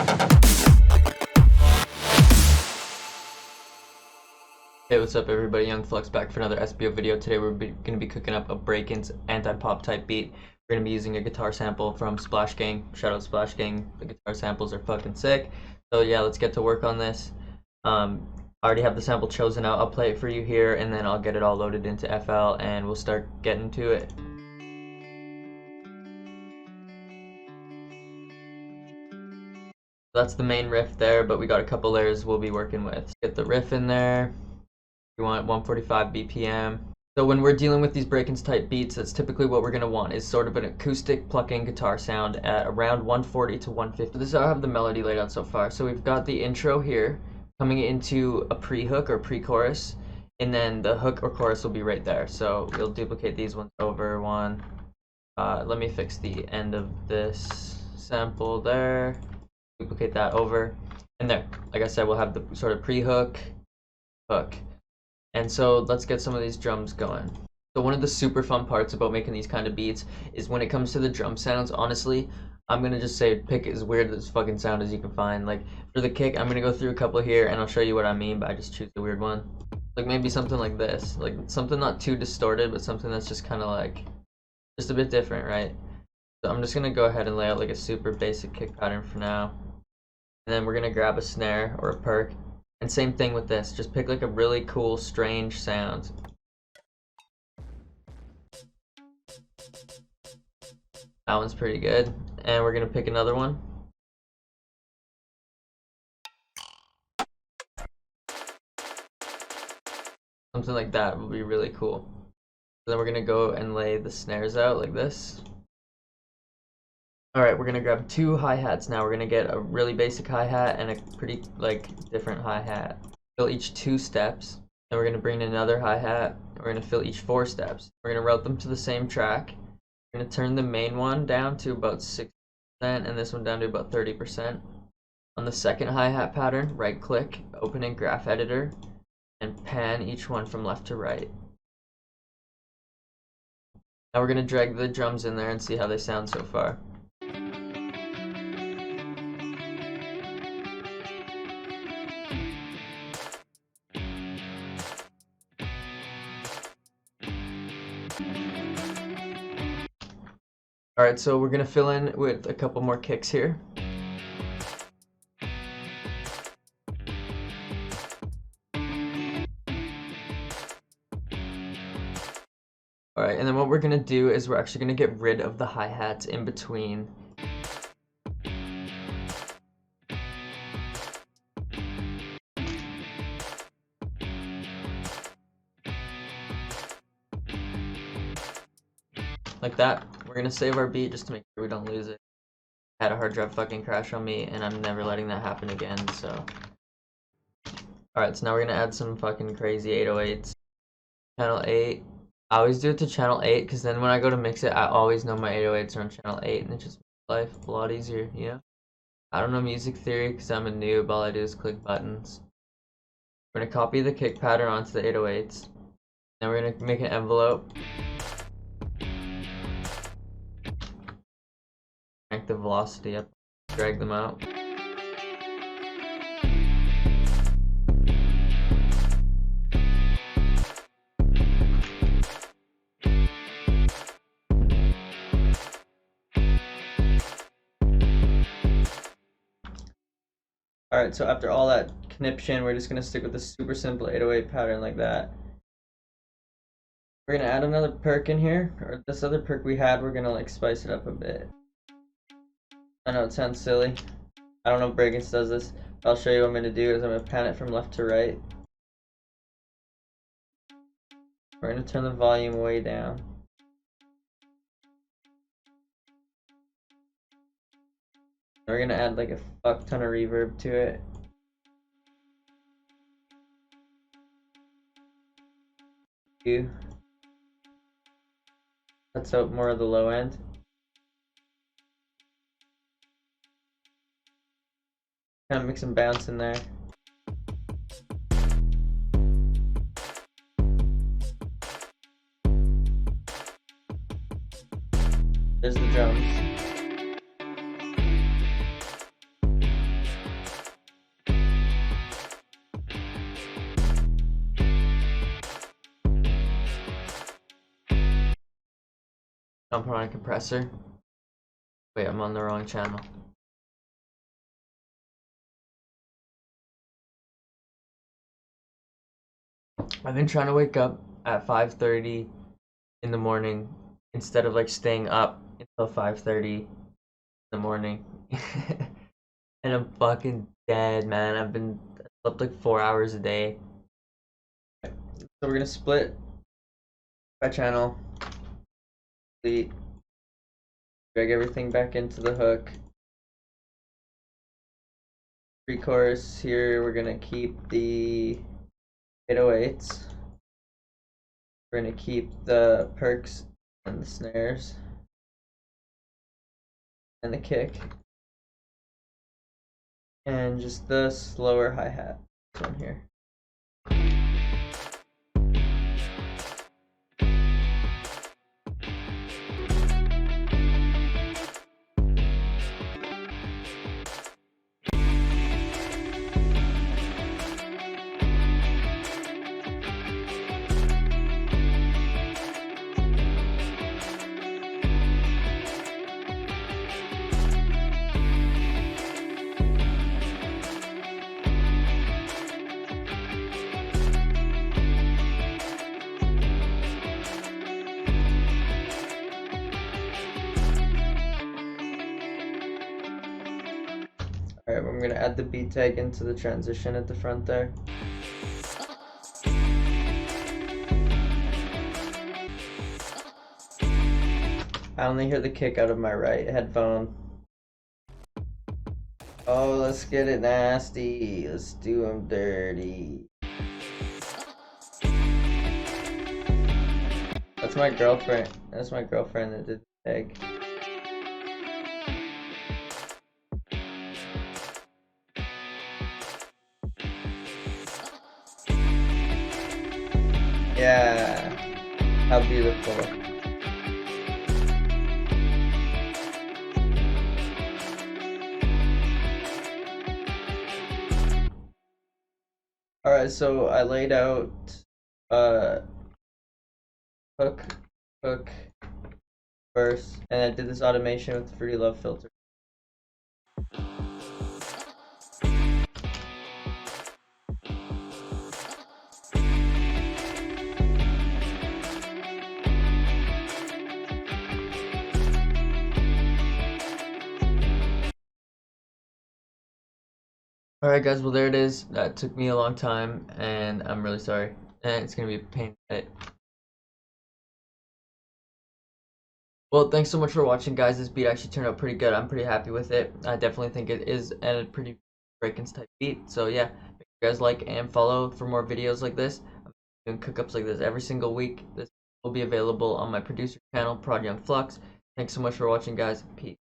Hey, what's up everybody, Young Flux back for another SBO video. Today we're going to be cooking up a Brakence anti-pop type beat. We're going to be using a guitar sample from Splash Gang. Shout out Splash Gang, the guitar samples are fucking sick. So yeah, let's get to work on this. I already have the sample chosen out. I'll play it for you here and then I'll get it all loaded into FL and we'll start getting to it. That's the main riff there, but we got a couple layers we'll be working with. Let's get the riff in there. We want 145 BPM. So when we're dealing with these Brakence type beats, that's typically what we're going to want, is sort of an acoustic plucking guitar sound at around 140 to 150. This is how I have the melody laid out so far. So we've got the intro here coming into a pre-hook or pre-chorus, and then the hook or chorus will be right there. So we'll duplicate these ones over one. Let me fix the end of this sample there. Duplicate that over. And there, like I said, we'll have the sort of pre-hook, hook. And so let's get some of these drums going. So one of the super fun parts about making these kind of beats is when it comes to the drum sounds, honestly, I'm gonna just say pick as weird as fucking sound as you can find. Like for the kick, I'm gonna go through a couple here and I'll show you what I mean, but I just choose a weird one. Like maybe something like this, like something not too distorted, but something that's just kind of like, just a bit different, right? So I'm just gonna go ahead and lay out like a super basic kick pattern for now. And then we're gonna grab a snare or a perk. And same thing with this, just pick like a really cool, strange sound. That one's pretty good. And we're gonna pick another one. Something like that will be really cool. So then we're gonna go and lay the snares out like this. Alright, we're gonna grab two hi-hats now. We're gonna get a really basic hi-hat and a pretty like different hi-hat. Fill each 2 steps. Then we're gonna bring in another hi-hat. We're gonna fill each 4 steps. We're gonna route them to the same track. We're gonna turn the main one down to about 60% and this one down to about 30%. On the second hi-hat pattern, right click, open in graph editor, and pan each one from left to right. Now we're gonna drag the drums in there and see how they sound so far. Alright, so we're going to fill in with a couple more kicks here. Alright, and then what we're going to do is we're actually going to get rid of the hi-hats in between. Like that. We're gonna save our beat just to make sure we don't lose it. I had a hard drive fucking crash on me and I'm never letting that happen again, so. Alright, so now we're gonna add some fucking crazy 808s. Channel 8. I always do it to channel 8 because then when I go to mix it, I always know my 808s are on channel 8 and it just makes life a lot easier, you know? I don't know music theory because I'm a noob, all I do is click buttons. We're gonna copy the kick pattern onto the 808s. Then we're gonna make an envelope. Crank the velocity up, drag them out. Alright, so after all that conniption, we're just going to stick with the super simple 808 pattern like that. We're going to add another perk in here, or this other perk we had, we're going to like spice it up a bit. I know it sounds silly. I don't know if Brakence does this. I'll show you what I'm going to do is I'm going to pan it from left to right. We're going to turn the volume way down. We're going to add like a fuck ton of reverb to it. That's out more of the low end. Kind of mix some bounce in there. There's the drums. I'll put on a compressor. Wait, I'm on the wrong channel. I've been trying to wake up at 5:30 in the morning instead of like staying up until 5:30 in the morning. And I'm fucking dead, man. I slept like 4 hours a day. So we're gonna split by channel, delete, drag everything back into the hook. Pre-chorus here, we're gonna keep the 808s. We're gonna keep the perks and the snares and the kick. And just the slower hi-hat. This one here. Alright, I'm gonna add the beat tag into the transition at the front there. I only hear the kick out of my right headphone. Oh, let's get it nasty. Let's do them dirty. That's my girlfriend. That's my girlfriend that did the tag. Yeah, how beautiful. Alright, so I laid out hook, verse, and I did this automation with the Fruity Love filter. Alright guys, well there it is. That took me a long time and I'm really sorry. And it's gonna be a pain to edit. Well, thanks so much for watching guys. This beat actually turned out pretty good. I'm pretty happy with it. I definitely think it is a pretty Brakence type beat. So yeah, make sure you guys like and follow for more videos like this. I'm doing cook-ups like this every single week. This will be available on my producer channel, Flux. Thanks so much for watching guys. Peace.